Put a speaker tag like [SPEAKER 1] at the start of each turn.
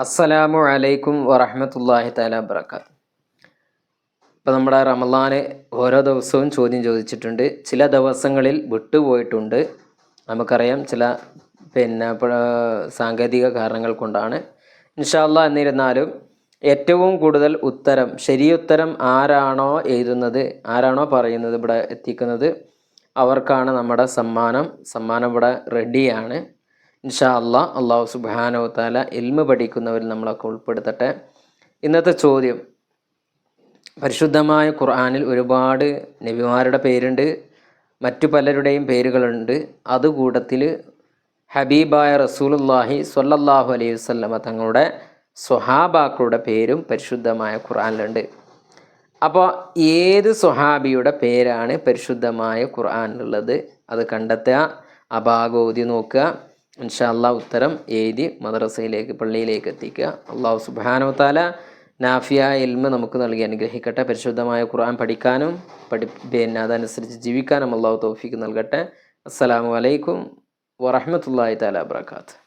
[SPEAKER 1] അസ്സലാമു അലൈക്കും വറഹ്മത്തുള്ളാഹി തആല വബറകാത്ത്. ഇപ്പോൾ നമ്മുടെ റമളാന് ഓരോ ദിവസവും ചോദ്യം ചോദിച്ചിട്ടുണ്ട്. ചില ദിവസങ്ങളിൽ വിട്ടുപോയിട്ടുണ്ട്. നമുക്കറിയാം ചില സാങ്കേതിക കാരണങ്ങൾ കൊണ്ടാണ്. ഇൻഷാ അല്ലാഹ് എന്നിരുന്നാലും ഏറ്റവും കൂടുതൽ ഉത്തരം ശരിയുത്തരം ആരാണോ എഴുതുന്നത്, ആരാണോ പറയുന്നത്, ഇവിടെ എത്തിക്കുന്നത്, അവർക്കാണ് നമ്മുടെ സമ്മാനം ഇവിടെ റെഡിയാണ്. ഇൻഷാ അല്ലാഹ് അല്ലാഹു സുബ്ഹാനഹു വതആല ഇൽമ് പഠിക്കുന്നവരിൽ നമ്മളൊക്കെ ഉൾപ്പെടുത്തട്ടെ. ഇന്നത്തെ ചോദ്യം, പരിശുദ്ധമായ ഖുർആനിൽ ഒരുപാട് നബിമാരുടെ പേരുണ്ട്, മറ്റു പലരുടെയും പേരുകളുണ്ട്. അതുകൂട്ടത്തിൽ ഹബീബായ റസൂലുള്ളാഹി സ്വല്ലല്ലാഹു അലൈഹി വസല്ലമ തങ്ങളുടെ സ്വഹാബാക്കളുടെ പേരും പരിശുദ്ധമായ ഖുർആനിലുണ്ട്. അപ്പോൾ ഏത് സ്വഹാബിയുടെ പേരാണ് പരിശുദ്ധമായ ഖുർആനിലുള്ളത് അത് കണ്ടെത്തുക, ആ ഭാഗം ഓതി നോക്കുക. ഇൻഷാ അല്ലാഹ് ഉത്തരം എഴുതി മദ്രസയിലേക്ക്, പള്ളിയിലേക്ക് എത്തിക്കുക. അല്ലാഹു സുബ്ഹാനഹു വതആല നാഫിയായ ഇൽമ് നമുക്ക് നൽകി അനുഗ്രഹിക്കട്ടെ. പരിശുദ്ധമായ ഖുർആൻ പഠിക്കാനും അതനുസരിച്ച് ജീവിക്കാനും അല്ലാഹു തൗഫീഖ് നൽകട്ടെ. അസ്സലാമു അലൈക്കും വറഹ്മത്തുള്ളാഹി തആല വബറകാതുഹു.